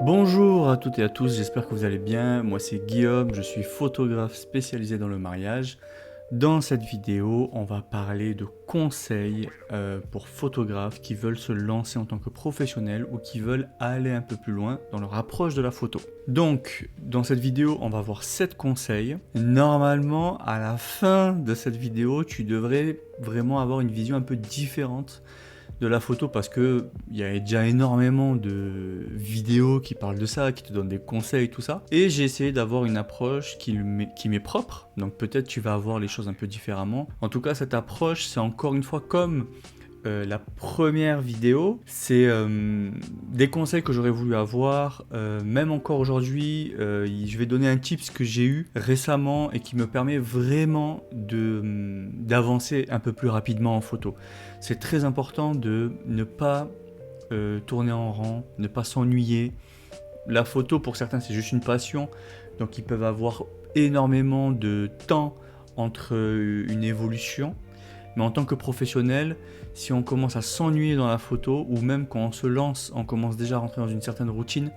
Bonjour à toutes et à tous, j'espère que vous allez bien. Moi c'est Guillaume, je suis photographe spécialisé dans le mariage. Dans cette vidéo, on va parler de conseils pour photographes qui veulent se lancer en tant que professionnels ou qui veulent aller un peu plus loin dans leur approche de la photo. Donc, dans cette vidéo, on va voir 7 conseils. Normalement, à la fin de cette vidéo, tu devrais vraiment avoir une vision un peu différente de la photo parce que il y a déjà énormément de vidéos qui parlent de ça, qui te donnent des conseils, tout ça. Et j'ai essayé d'avoir une approche qui m'est propre. Donc peut-être tu vas voir les choses un peu différemment. En tout cas, cette approche, c'est encore une fois comme la première vidéo, c'est des conseils que j'aurais voulu avoir, même encore aujourd'hui, je vais donner un tips que j'ai eu récemment et qui me permet vraiment d'avancer un peu plus rapidement en photo. C'est très important de ne pas tourner en rang, ne pas s'ennuyer. La photo pour certains c'est juste une passion, donc ils peuvent avoir énormément de temps entre une évolution. Mais en tant que professionnel, si on commence à s'ennuyer dans la photo, ou même quand on se lance, on commence déjà à rentrer dans une certaine routine,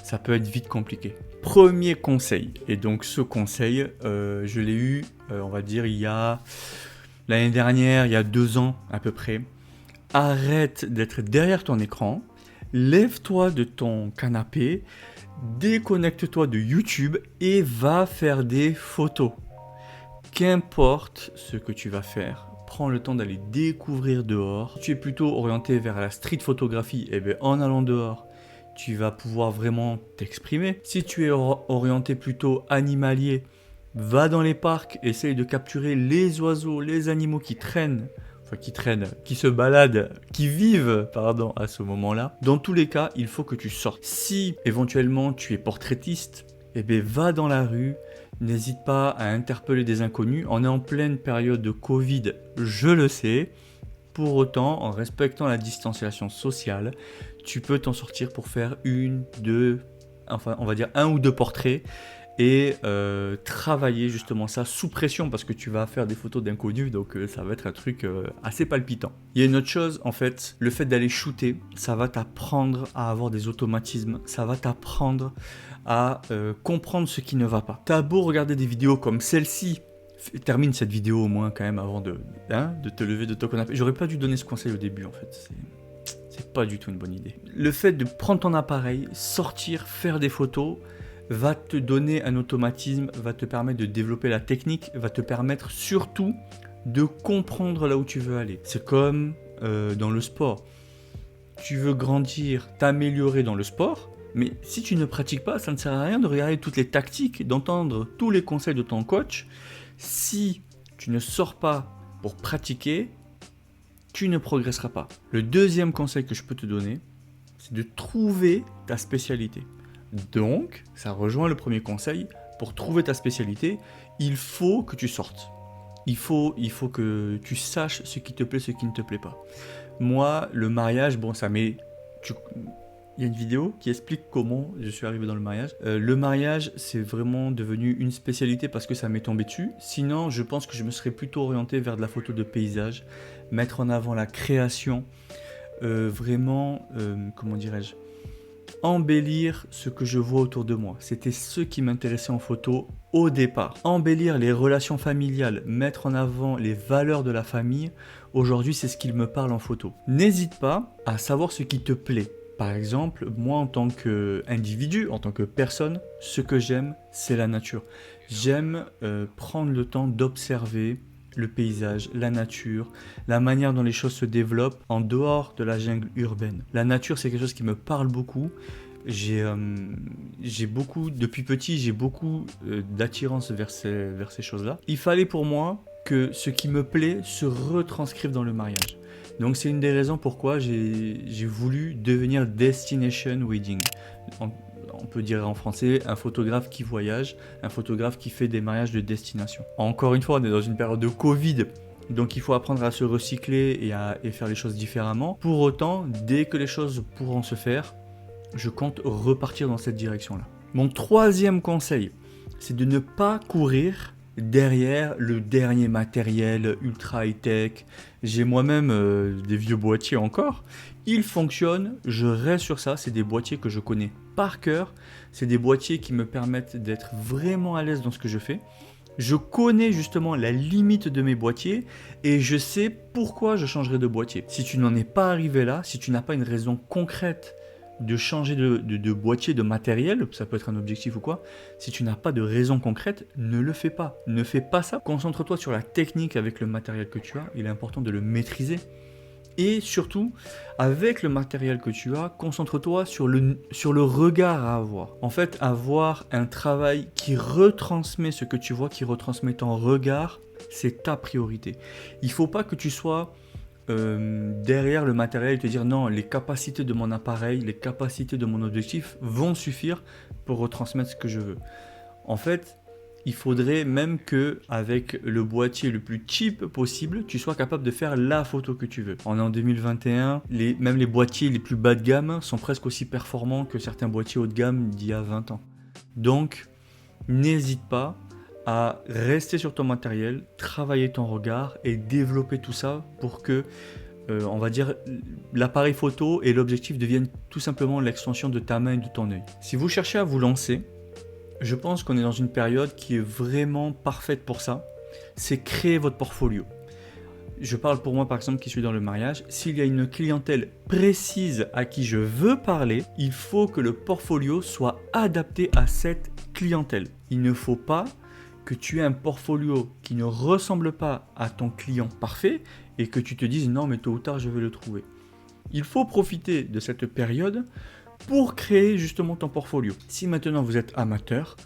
ça peut être vite compliqué. Premier conseil, et donc ce conseil, je l'ai eu, on va dire, il y a l'année dernière, il y a 2 ans à peu près. Arrête d'être derrière ton écran, lève-toi de ton canapé, déconnecte-toi de YouTube et va faire des photos. Qu'importe ce que tu vas faire, prends le temps d'aller découvrir dehors. Si tu es plutôt orienté vers la street photographie, et bien en allant dehors, tu vas pouvoir vraiment t'exprimer. Si tu es orienté plutôt animalier, va dans les parcs, essaye de capturer les oiseaux, les animaux qui traînent, qui se baladent, qui vivent, pardon, à ce moment-là. Dans tous les cas, il faut que tu sortes. Si éventuellement tu es portraitiste, eh bien va dans la rue, n'hésite pas à interpeller des inconnus. On est en pleine période de Covid, je le sais. Pour autant, en respectant la distanciation sociale, tu peux t'en sortir pour faire on va dire 1 ou 2 portraits et travailler justement ça sous pression parce que tu vas faire des photos d'inconnus, donc ça va être un truc assez palpitant. Il y a une autre chose, en fait, le fait d'aller shooter, ça va t'apprendre à avoir des automatismes, ça va t'apprendre à comprendre ce qui ne va pas. T'as beau regarder des vidéos comme celle-ci, termine cette vidéo au moins quand même avant de te lever de ton canapé. J'aurais pas dû donner ce conseil au début en fait, c'est pas du tout une bonne idée. Le fait de prendre ton appareil, sortir, faire des photos, va te donner un automatisme, va te permettre de développer la technique, va te permettre surtout de comprendre là où tu veux aller. C'est comme dans le sport. Tu veux grandir, t'améliorer dans le sport, mais si tu ne pratiques pas, ça ne sert à rien de regarder toutes les tactiques, d'entendre tous les conseils de ton coach. Si tu ne sors pas pour pratiquer, tu ne progresseras pas. Le deuxième conseil que je peux te donner, c'est de trouver ta spécialité. Donc, ça rejoint le premier conseil. Pour trouver ta spécialité, il faut que tu sortes. Il faut que tu saches ce qui te plaît, ce qui ne te plaît pas. Moi, le mariage, bon, il y a une vidéo qui explique comment je suis arrivé dans le mariage. Le mariage, c'est vraiment devenu une spécialité parce que ça m'est tombé dessus. Sinon, je pense que je me serais plutôt orienté vers de la photo de paysage, mettre en avant la création, comment dirais-je, embellir ce que je vois autour de moi. C'était ce qui m'intéressait en photo au départ. Embellir les relations familiales, mettre en avant les valeurs de la famille, aujourd'hui c'est ce qu'il me parle en photo. N'hésite pas à savoir ce qui te plaît. Par exemple, moi en tant qu'individu, en tant que personne, ce que j'aime, c'est la nature. J'aime prendre le temps d'observer le paysage, la nature, la manière dont les choses se développent en dehors de la jungle urbaine. La nature, c'est quelque chose qui me parle beaucoup. J'ai beaucoup, depuis petit, j'ai beaucoup d'attirance vers ces choses-là. Il fallait pour moi que ce qui me plaît se retranscrive dans le mariage. Donc c'est une des raisons pourquoi j'ai voulu devenir destination wedding. On peut dire en français un photographe qui voyage, un photographe qui fait des mariages de destination. Encore une fois, on est dans une période de Covid, donc il faut apprendre à se recycler et faire les choses différemment. Pour autant, dès que les choses pourront se faire, je compte repartir dans cette direction-là. Mon troisième conseil, c'est de ne pas courir derrière le dernier matériel ultra high-tech. J'ai moi-même des vieux boîtiers encore. Ils fonctionnent, je reste sur ça. C'est des boîtiers que je connais par cœur. C'est des boîtiers qui me permettent d'être vraiment à l'aise dans ce que je fais. Je connais justement la limite de mes boîtiers et je sais pourquoi je changerai de boîtier. Si tu n'en es pas arrivé là, si tu n'as pas une raison concrète de changer de boîtier, de matériel, ça peut être un objectif ou quoi, si tu n'as pas de raison concrète, ne le fais pas. Ne fais pas ça. Concentre-toi sur la technique avec le matériel que tu as. Il est important de le maîtriser. Et surtout, avec le matériel que tu as, concentre-toi sur le regard à avoir. En fait, avoir un travail qui retransmet ce que tu vois, qui retransmet ton regard, c'est ta priorité. Il ne faut pas que tu sois derrière le matériel et te dire non, les capacités de mon appareil, les capacités de mon objectif vont suffire pour retransmettre ce que je veux. En fait, il faudrait même que avec le boîtier le plus cheap possible, tu sois capable de faire la photo que tu veux. On est en 2021, même les boîtiers les plus bas de gamme sont presque aussi performants que certains boîtiers haut de gamme d'il y a 20 ans. Donc, n'hésite pas à rester sur ton matériel, travailler ton regard et développer tout ça pour que, on va dire, l'appareil photo et l'objectif deviennent tout simplement l'extension de ta main et de ton œil. Si vous cherchez à vous lancer, je pense qu'on est dans une période qui est vraiment parfaite pour ça. C'est créer votre portfolio. Je parle pour moi par exemple qui suis dans le mariage. S'il y a une clientèle précise à qui je veux parler, il faut que le portfolio soit adapté à cette clientèle. Il ne faut pas que tu aies un portfolio qui ne ressemble pas à ton client parfait et que tu te dises non mais tôt ou tard je vais le trouver. Il faut profiter de cette période pour créer justement ton portfolio. Si maintenant vous êtes amateur,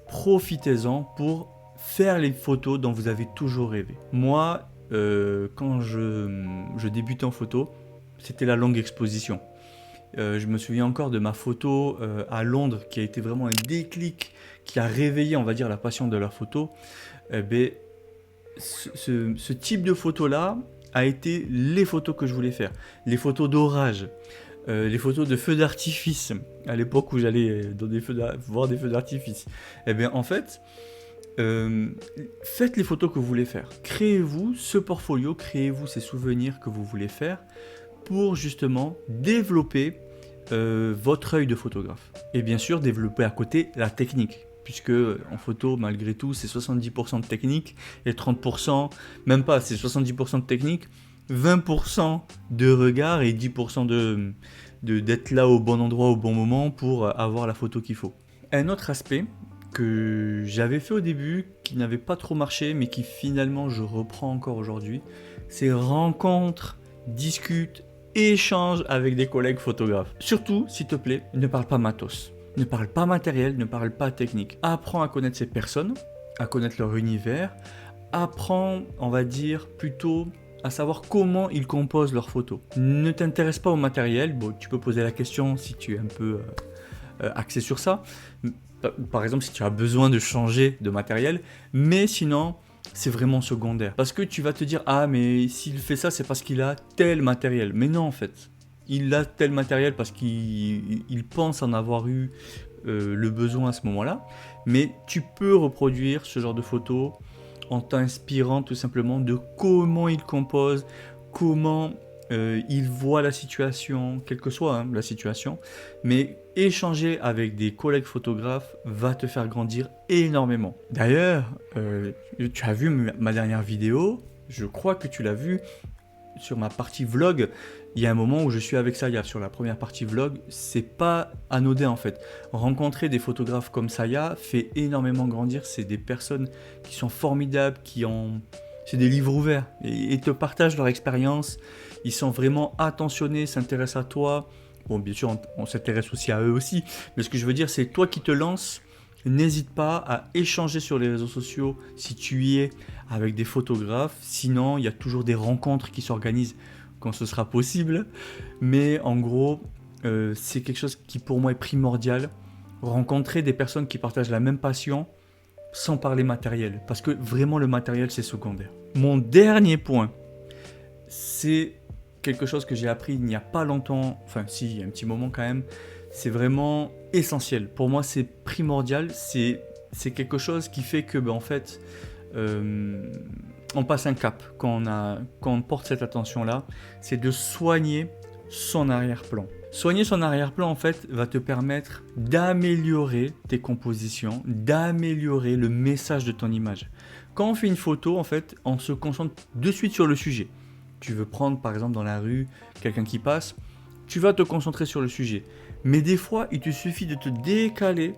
profitez-en pour faire les photos dont vous avez toujours rêvé. Moi, quand je débutais en photo, c'était la longue exposition. Je me souviens encore de ma photo à Londres qui a été vraiment un déclic, qui a réveillé, on va dire, la passion de la photo. Ce type de photo-là a été les photos que je voulais faire. Les photos d'orage. Les photos de feux d'artifice, à l'époque où j'allais voir des feux d'artifice. En fait, faites les photos que vous voulez faire. Créez-vous ce portfolio, créez-vous ces souvenirs que vous voulez faire pour justement développer votre œil de photographe. Et bien sûr, développer à côté la technique. Puisque en photo, malgré tout, c'est 70% de technique et 30%, même pas, c'est 70% de technique, 20% de regard et 10% d'être là au bon endroit au bon moment pour avoir la photo qu'il faut. Un autre aspect que j'avais fait au début, qui n'avait pas trop marché, mais qui finalement je reprends encore aujourd'hui, c'est rencontre, discute, échange avec des collègues photographes. Surtout, s'il te plaît, ne parle pas matos. Ne parle pas matériel, ne parle pas technique. Apprends à connaître ces personnes, à connaître leur univers. Apprends, on va dire, plutôt à savoir comment ils composent leurs photos. Ne t'intéresse pas au matériel. Bon, tu peux poser la question si tu es un peu axé sur ça. Par exemple, si tu as besoin de changer de matériel. Mais sinon, c'est vraiment secondaire. Parce que tu vas te dire, ah, mais s'il fait ça, c'est parce qu'il a tel matériel. Mais non, en fait. Il a tel matériel parce qu'il pense en avoir eu le besoin à ce moment-là. Mais tu peux reproduire ce genre de photos en t'inspirant tout simplement de comment il compose, comment il voit la situation, quelle que soit la situation. Mais échanger avec des collègues photographes va te faire grandir énormément. D'ailleurs, tu as vu ma dernière vidéo, je crois que tu l'as vu sur ma partie vlog. Il y a un moment où je suis avec Saya sur la première partie vlog, c'est pas anodin en fait. Rencontrer des photographes comme Saya fait énormément grandir. C'est des personnes qui sont formidables, c'est des livres ouverts et te partagent leur expérience. Ils sont vraiment attentionnés, s'intéressent à toi. Bon, bien sûr, on s'intéresse aussi à eux aussi. Mais ce que je veux dire, c'est toi qui te lances. N'hésite pas à échanger sur les réseaux sociaux si tu y es avec des photographes. Sinon, il y a toujours des rencontres qui s'organisent quand ce sera possible. Mais en gros, c'est quelque chose qui pour moi est primordial. Rencontrer des personnes qui partagent la même passion sans parler matériel. Parce que vraiment le matériel c'est secondaire. Mon dernier point, c'est quelque chose que j'ai appris il n'y a pas longtemps. Enfin si, il y a un petit moment quand même. C'est vraiment essentiel. Pour moi c'est primordial. C'est quelque chose qui fait que en fait... on passe un cap quand on porte cette attention-là, c'est de soigner son arrière-plan. Soigner son arrière-plan, en fait, va te permettre d'améliorer tes compositions, d'améliorer le message de ton image. Quand on fait une photo, en fait, on se concentre de suite sur le sujet. Tu veux prendre, par exemple, dans la rue, quelqu'un qui passe, tu vas te concentrer sur le sujet. Mais des fois, il te suffit de te décaler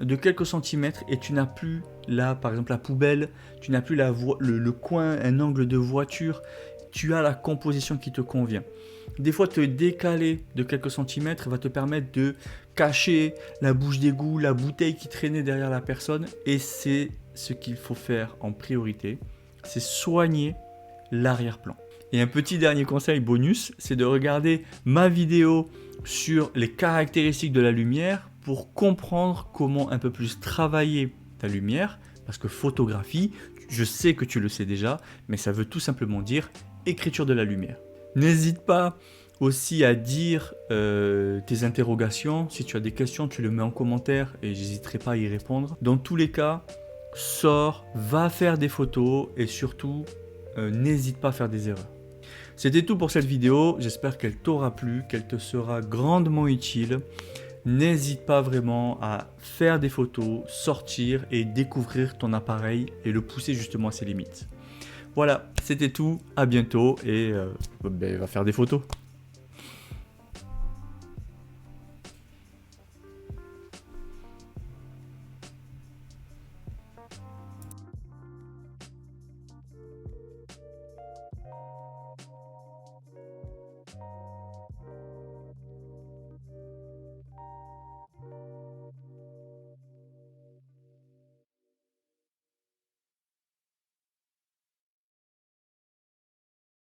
de quelques centimètres et tu n'as plus, là, par exemple, la poubelle, tu n'as plus le coin, un angle de voiture, tu as la composition qui te convient. Des fois, te décaler de quelques centimètres va te permettre de cacher la bouche d'égout, la bouteille qui traînait derrière la personne. Et c'est ce qu'il faut faire en priorité, c'est soigner l'arrière-plan. Et un petit dernier conseil bonus, c'est de regarder ma vidéo sur les caractéristiques de la lumière pour comprendre comment un peu plus travailler ta lumière. Parce que photographie, je sais que tu le sais déjà, mais ça veut tout simplement dire écriture de la lumière. N'hésite pas aussi à dire tes interrogations. Si tu as des questions, tu le mets en commentaire et j'hésiterai pas à y répondre. Dans tous les cas, sors, va faire des photos et surtout, n'hésite pas à faire des erreurs. C'était tout pour cette vidéo. J'espère qu'elle t'aura plu, qu'elle te sera grandement utile. N'hésite pas vraiment à faire des photos, sortir et découvrir ton appareil et le pousser justement à ses limites. Voilà, c'était tout, à bientôt et va faire des photos.